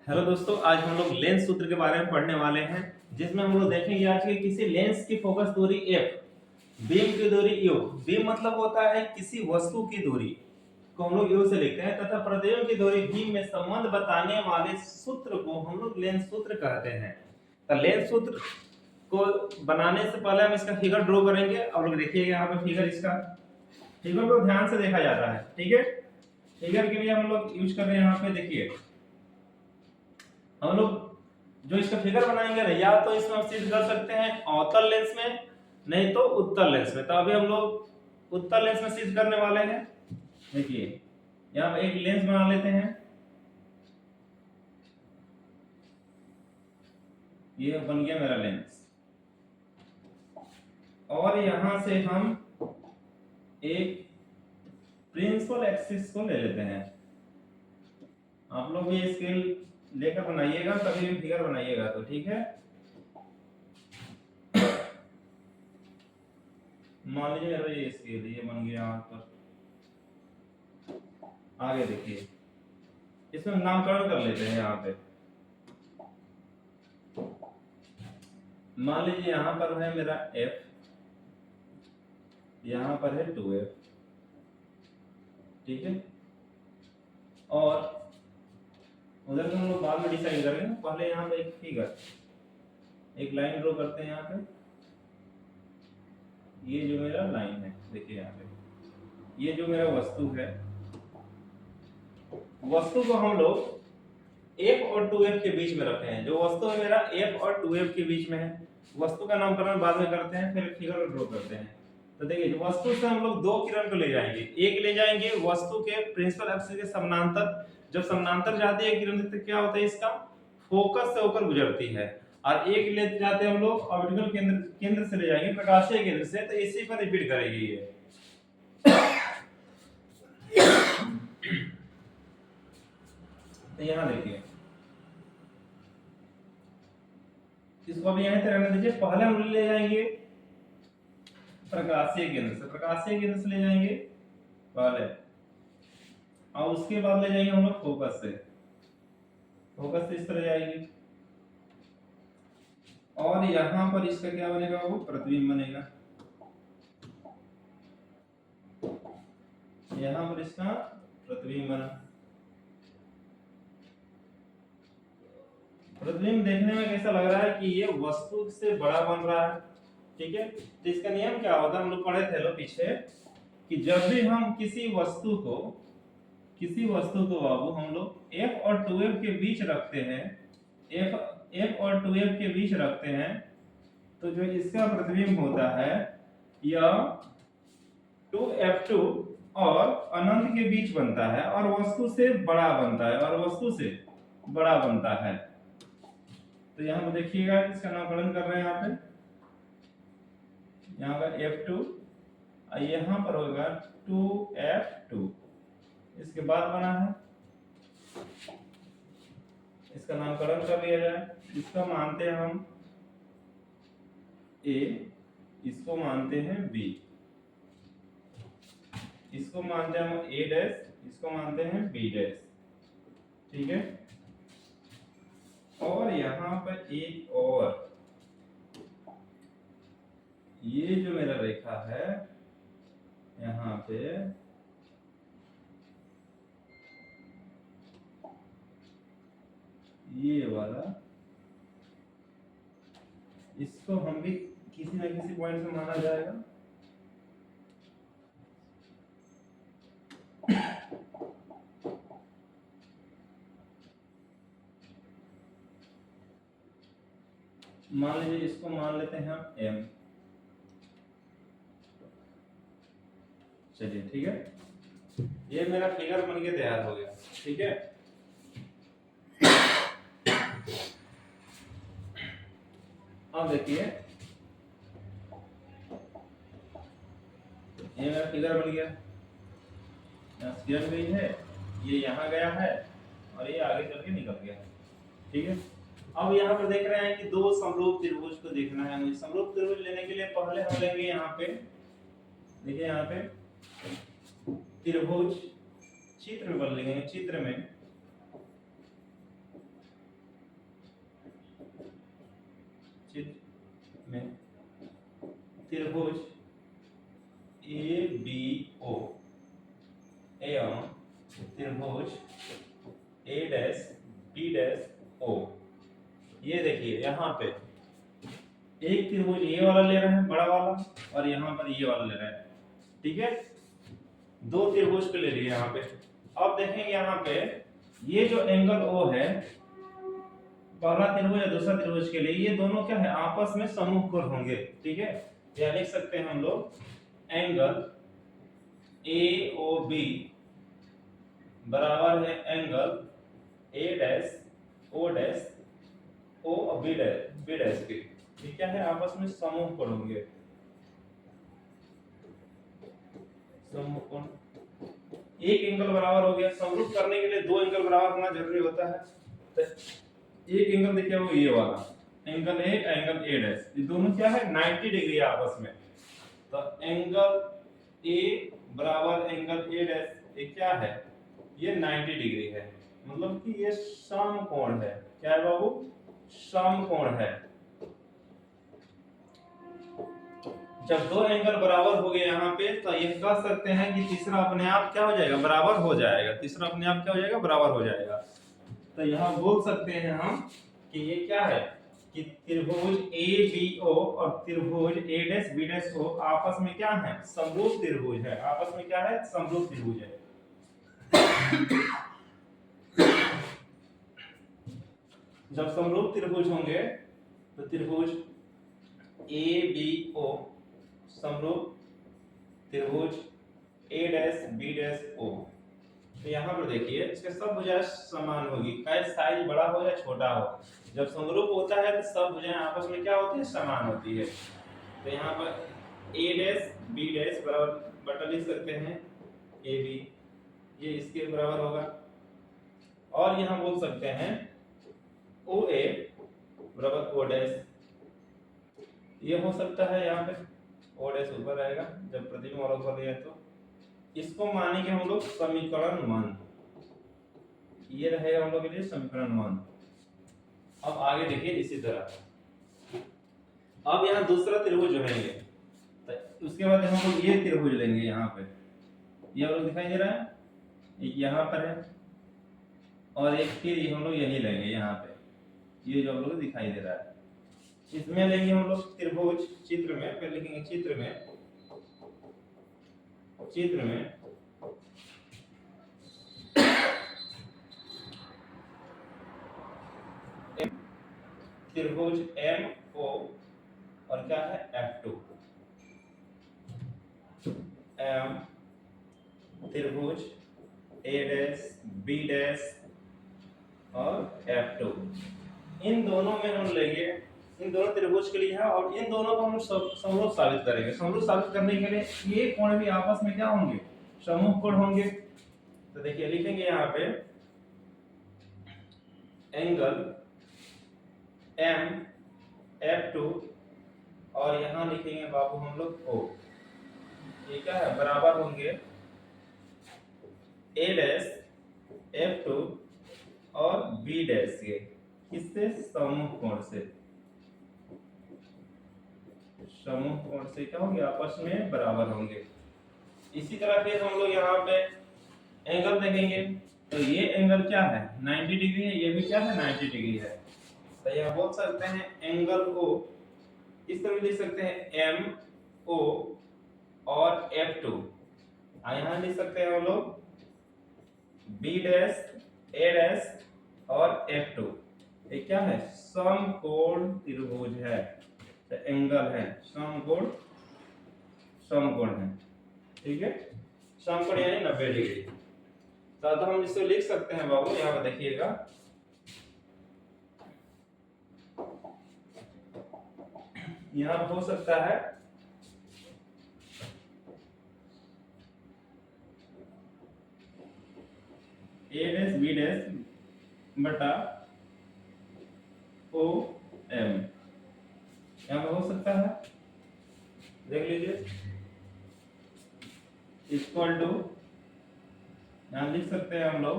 Hello दोस्तों, आज हम लोग लेंस सूत्र के बारे में पढ़ने वाले हैं, जिसमें हम लोग देखेंगे आज के किसी लेंस की फोकस दूरी f, बीम की दूरी u। बीम मतलब होता है किसी वस्तु की दूरी को हम लोग u से लिखते हैं, तथा प्रतिबिंब की दूरी v में संबंध बताने वाले सूत्र को हम लोग लेंस सूत्र कहते हैं। तो लेंस सूत्र को बनाने से पहले हम इसका फिगर ड्रॉ करेंगे। आप लोग देखिएगा यहाँ पे फिगर, इसका फिगर को ध्यान से देखा जाता है। ठीक है, फिगर के लिए हम लोग यूज कर रहे हैं। यहाँ पे देखिए, हम लोग जो इसका फिगर बनाएंगे ना, या तो इसमें हम सिद्ध कर सकते हैं अवतल लेंस में, नहीं तो उत्तल लेंस में। तो अभी हम लोग उत्तल लेंस में सिद्ध करने वाले हैं। देखिए, यहाँ पे एक लेंस बना लेते हैं। ये बन गया मेरा लेंस, और यहां से हम एक प्रिंसिपल एक्सिस को ले लेते हैं। आप लोग भी स्केल लेकर बनाइएगा, तभी भी फिगर बनाइएगा। तो ठीक है, मान लीजिए मेरा ये स्केल ये बन गया। यहाँ पर आगे देखिए, इसमें नामकरण कर लेते हैं। यहाँ पे मान लीजिए यहाँ पर है मेरा f, यहाँ पर है 2f। ठीक है, और उधर हम लोग बाद में डिसाइड करेंगे। पहले यहाँ पे एक फिगर, एक लाइन ड्रॉ करते हैं। यहाँ पे ये जो मेरा लाइन है, देखिए यहाँ पे ये जो मेरा वस्तु है, वस्तु को हम लोग f और 2f के बीच में रखे हैं। जो वस्तु है मेरा f और 2f के बीच में है। वस्तु का नामकरण बाद में करते हैं, फिर फिगर ड्रॉ करते हैं। तो देखिए, वस्तु से हम लोग दो किरण को ले जाएंगे। एक ले जाएंगे वस्तु के प्रिंसिपल एक्सिस के समानांतर। जब समानांतर जाती है किरण, तो क्या होता है, इसका फोकस से होकर गुजरती है। और एक ले जाते हैं हम लोग ऑप्टिकल केंद्र से ले जाएंगे, प्रकाशीय केंद्र से। तो इसी पर रिपीट करेगी ये। तो यहाँ देखिए, इसको भी यहीं रहने दीजिए। पहले हम ले जाएंगे प्रकाशीय केंद्र से, प्रकाशीय केंद्र से ले जाएंगे पहले, और उसके बाद ले जाएंगे हम लोग फोकस से। फोकस से इस तरह जाएगी, और यहां पर इसका क्या बनेगा, वो प्रतिबिंब बनेगा। यहां पर इसका प्रतिबिंब बना। प्रतिबिंब देखने में कैसा लग रहा है कि ये वस्तु से बड़ा बन रहा है। ठीक है, तो इसका नियम क्या होता है, हम लोग पढ़े थे लो पीछे, कि जब भी हम किसी वस्तु को बाबू हम लोग f और 2f के बीच रखते हैं, f और 2f के बीच रखते हैं, तो जो इसका प्रतिबिंब होता है यह 2f2 और अनंत के बीच बनता है, और वस्तु से बड़ा बनता है। तो यहाँ पर देखिएगा, इसका नामकरण कर रहे हैं। यहाँ पे यहाँ पर f2, यहाँ पर होगा 2f2। इसके बाद बना है, इसका नामकरण कर लिया जाए। इसका मानते हैं हम a, इसको मानते हैं b, इसको मानते हैं हम a डैश, इसको मानते हैं b डैश। ठीक है, और यहाँ पर एक और, ये जो मेरा रेखा है यहाँ पे, ये वाला, इसको हम भी किसी न किसी पॉइंट पे माना जाएगा। मान लीजिए इसको मान लेते हैं हम m। चलिए ठीक है, ये मेरा फिगर बन के तैयार हो गया। ठीक है, अब देखिए, ये मेरा फिगर बन गया। यहाँ किरण गई है, ये यहाँ गया है, और ये आगे चल के निकल गया। ठीक है, अब यहाँ पर देख रहे हैं कि दो समरूप त्रिभुज को देखना है मुझे। समरूप त्रिभुज लेने के लिए पहले हम लेंगे यहाँ पे, देखिए यहाँ पे त्रिभुज चित्र में बदलेंगे। चित्र में त्रिभुज ए बी ओ एवं त्रिभुज ए डैश बी डैश ओ। ये देखिए यहाँ पे एक त्रिभुज ये वाला ले रहे हैं बड़ा वाला, और यहाँ पर ये वाला ले रहे हैं, ठीक है। दो त्रिभुज को ले लिए यहाँ पे। अब देखेंगे यहाँ पे ये जो एंगल ओ है, पहला त्रिभुज या दूसरा त्रिभुज के लिए, ये दोनों क्या है, आपस में समूह कोण होंगे, ठीक है। या लिख सकते हैं हम लोग एंगल ए ओ बी बराबर है angle A dash O dash O और बी डैश के, ये क्या है, आपस में समूह कोण होंगे, समूह कोण। एक एंगल बराबर हो गया। समरूप करने के लिए दो एंगल बराबर होना जरूरी होता है। तो एक एंगल देखिए वो ये वाला angle A, angle A dash, ये दोनों क्या है 90 डिग्री है आपस में। तो एंगल ए बराबर एंगल ए डैश, ये क्या है, ये 90 डिग्री है, मतलब कि ये समकोण है। क्या है बाबू, समकोण है। जब दो एंगल बराबर हो गए यहाँ पे, तो ये कह सकते हैं कि तीसरा अपने आप क्या हो जाएगा, बराबर हो जाएगा। तीसरा अपने आप क्या हो जाएगा, बराबर हो जाएगा। तो यहाँ बोल सकते हैं हम कि ये क्या है कि त्रिभुज ए बी ओ और त्रिभुज ए डैश बी डैश ओ आपस में क्या है, समरूप त्रिभुज है। आपस में क्या है, समरूप त्रिभुज है। जब समरूप त्रिभुज होंगे तो त्रिभुज ए बी ओ समरूप त्रिभुज ए डैश बी डैश ओ। तो यहाँ पर देखिए इसके सब भुजाएं समान होगी, चाहे साइज बड़ा हो या छोटा हो। जब समरूप होता है तो सब भुजाएं आपस में क्या होती है, समान होती है। तो यहाँ पर ए डैश बी डैश बराबर बटा लिख सकते हैं ए बी, ये इसके बराबर होगा। और यहाँ बोल सकते हैं ओ ए बराबर ओ डैश, ये हो सकता है। यहाँ पे ओ डैश ऊपर रहेगा जब प्रतिबिंब और ऊपर लिया तो इसको मानेंगे हम लोग समीकरण 1, ये रहेगा हम लोग के लिए समीकरण 1। अब आगे देखिए इसी तरह। अब यहाँ दूसरा त्रिभुज जो है ये, तो उसके बाद हम लोग ये त्रिभुज लेंगे। यहाँ पे ये हम लोग दिखाई दे रहा है, एक यहाँ पर है और एक फिर हम लोग यही लेंगे यहाँ पे, ये जो हम लोग दिखाई दे रहा है। इसमें लेंगे हम लोग त्रिभुज, चित्र में पहले लिखेंगे चित्र में त्रिभुज एम ओ और क्या है F2, एम त्रिभुज ए डैश बी डैश और F2। इन दोनों में हम लेंगे, इन दोनों त्रिभुज के लिए है, और इन दोनों को हम समरूप साबित करेंगे। समरूप साबित करने के लिए ये कोण भी आपस में क्या होंगे, समूह कोण होंगे। तो देखिए लिखेंगे यहाँ पे एंगल एम F2 और यहाँ लिखेंगे बाबू हम लोग O, ये क्या है, बराबर होंगे A डैश F2 और B डैश के, किससे, समूह कोण से। समूह कोण से क्या होंगे, आपस में बराबर होंगे। इसी तरह फिर हम लोग यहाँ पे एंगल देखेंगे, तो ये एंगल क्या है 90 डिग्री है, ये भी क्या है 90 डिग्री है। तो यह बोल सकते हैं एंगल O, इस तरह लिख सकते हैं एम ओ और F2, यहाँ लिख सकते हैं हम लोग बी डैश ए डैश और F2। ये क्या है, समकोण त्रिभुज है, तो एंगल है समकोण है, ठीक है। समकोण यानी 90 डिग्री। तो हम इसे लिख सकते हैं बाबू, यहाँ पर देखिएगा यहाँ हो सकता है ए डैश बी डैश बटा ओ एम, यहाँ पर हो सकता है, देख लीजिए इक्वल टू, यहाँ लिख सकते हैं हम लोग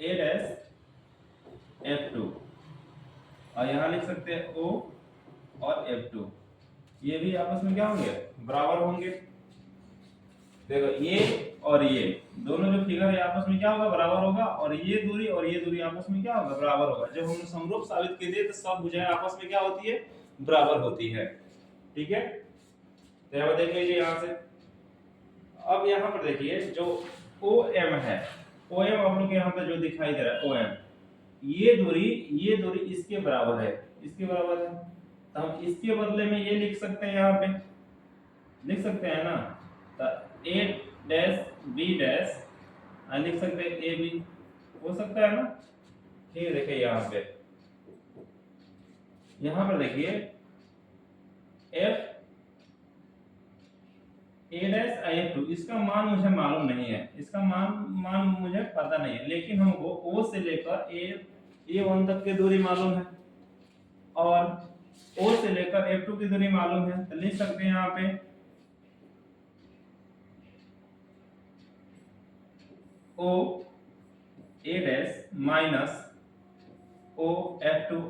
ए डैश F2 और यहाँ लिख सकते हैं O और F2 ये भी आपस में क्या होंगे, बराबर होंगे। देखो ये और ये दोनों जो फिगर है आपस में क्या होगा, बराबर होगा, और ये दूरी आपस में क्या होगा, बराबर होगा। जब हम समरूप साबित कर दिए तो सब भुजाएं आपस में क्या होती है, बराबर होती है। ठीक है, तो यहाँ देख लीजिए यहाँ से। अब यहाँ पर देखिए जो OM है, OM आप लोग यहाँ पे जो दिखाई दे रहा है OM, ये दूरी इसके बराबर है, इसके बराबर है। तो हम इसके बदले में ये लिख सकते हैं, यहाँ पे लिख सकते हैं ना, तो A डैश B डैश लिख सकते हैं AB, हो सकता है ना। ठीक है, देखिए यहाँ पर देखिए F A डैश F2 इसका मान मुझे मालूम नहीं है, इसका मान मुझे पता नहीं है, लेकिन हमको O से लेकर A1 तक की दूरी मालूम है और O से लेकर F2 की दूरी मालूम है। तो लिख सकते हैं यहाँ पे O A dash minus O F2,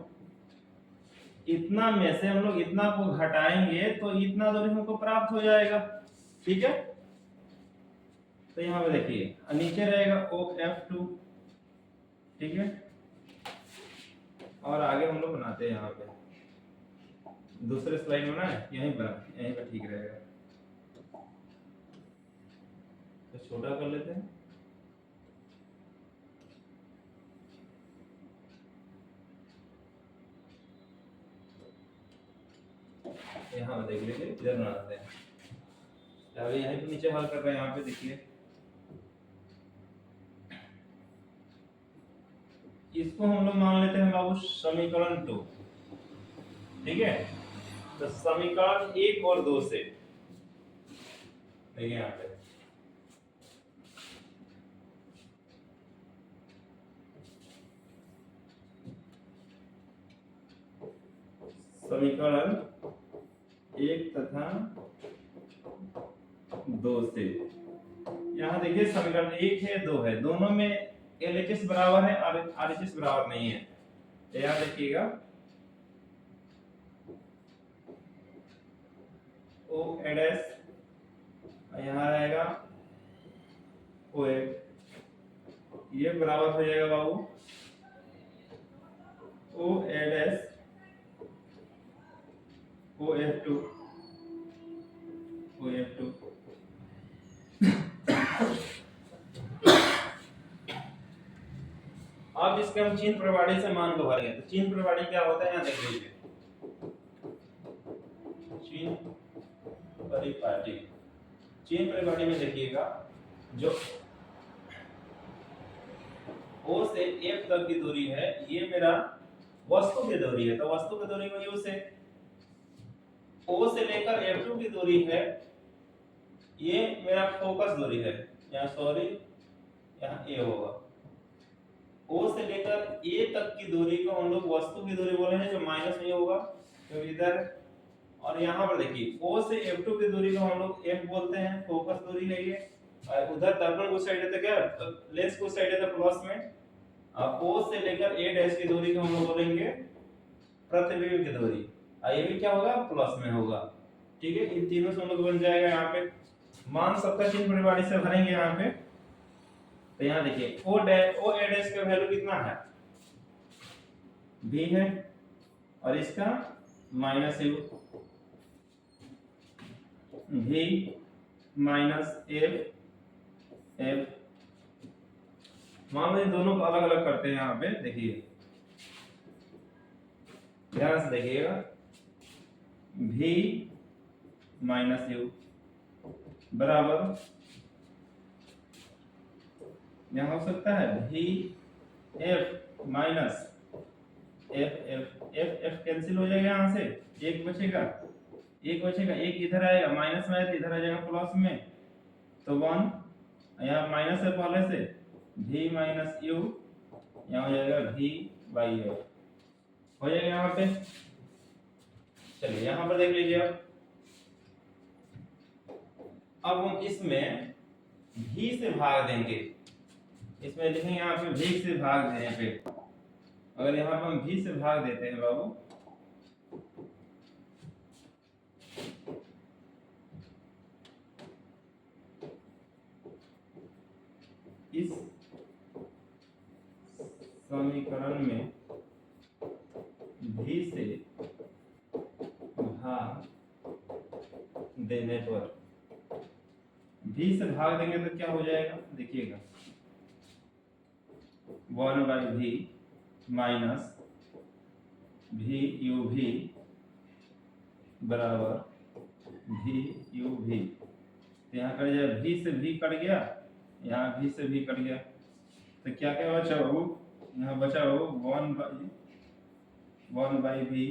इतना में से हम लोग इतना को घटाएंगे तो इतना दूरी हमको प्राप्त हो जाएगा। ठीक है, तो यहाँ पे देखिए नीचे रहेगा OF2। ठीक है, और आगे हम लोग बनाते हैं यहाँ पे दूसरे स्लाइड में ना, यहीं पर ठीक रहेगा, तो छोटा कर लेते हैं। यहाँ देख लीजिए, इधर बनाते हैं। अभी यहीं पे नीचे हल कर रहे हैं, यहाँ पे देखिए इसको हम लोग मान लेते हैं बाबू समीकरण 2। ठीक है, तो समीकरण 1 और 2 से देखिए यहाँ पे समीकरण 1 तथा 2 से, यहाँ देखिए समीकरण 1 है 2 है, दोनों में LHS बराबर है और RHS बराबर नहीं है। तो यहाँ देखिएगा OA डैश, यहाँ रहेगा OA, ये बराबर हो जाएगा बाबू OA डैश OF2 OF2। अब इसके हम चिन्ह प्रवाड़ी से मान को भरेंगे, तो चिन्ह प्रवाड़ी क्या होता है यहाँ देख लीजिए, चिन्ह परिपाटी, चिन्ह परिपाटी में देखिएगा जो O से F तक की दूरी है, ये मेरा वस्तु की दूरी है, तो वस्तु की दूरी को U से, O से लेकर F2 की दूरी है, ये मेरा फोकस दूरी है, यहाँ सॉरी यहाँ A होगा। O से लेकर A तक की दूरी को हम लोग वस्तु की दूरी बोलेंगे, जो माइनस में होगा तो इधर, और यहाँ पर देखिए O से F2 की दूरी को हम लोग F बोलते हैं, फोकस दूरी है ये, और उधर दर्पण उस साइड है तो क्या, लेंस को साइड है तो प्लस में, और O से लेकर A डैश की दूरी को हम लोग बोलेंगे प्रतिबिंब की दूरी, और ये भी क्या होगा, प्लस में होगा। ठीक है, इन तीनों से हम लोग बन जाएगा। यहाँ पे मान सबका चिन्ह परिवाड़ी से भरेंगे यहाँ पे, तो यहाँ देखिए O A डैश का वैल्यू कितना है, V है, और इसका minus U, V minus F। मान लो दोनों को अलग अलग करते हैं, यहाँ पे देखिए ध्यान से देखिएगा, V माइनस U बराबर, यहाँ हो सकता है VF माइनस F कैंसिल हो जाएगा, यहाँ से एक बचेगा, एक इधर आएगा माइनस में, इधर आ जाएगा प्लस में, तो 1, यहाँ माइनस है पहले से, V माइनस U, यहाँ हो जाएगा V बाई F, हो जाएगा यहाँ पे। चलिए यहाँ पर देख लीजिए, अब हम इसमें V से भाग देंगे, इसमें लिखेंगे यहाँ पे V से भाग देने पे, अगर यहाँ पर हम V से भाग देते हैं बाबू, इस समीकरण में भी से भाग देने पर, भी से भाग देंगे तो क्या हो जाएगा देखिएगा, 1/v माइनस भी यू भी बराबर भी यू भी। यहाँ कट जाए, भी से भी कट गया, यहाँ भी से भी कट गया, तो क्या क्या बचा हो, यहाँ बचा हो 1/v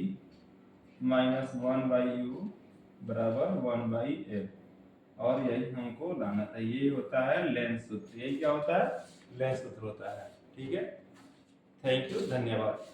माइनस 1/u बराबर 1/f। और यही हमको लाना था, ये होता है लेंस सूत्र। यही क्या होता है, लेंस सूत्र होता है। ठीक है, थैंक यू, धन्यवाद।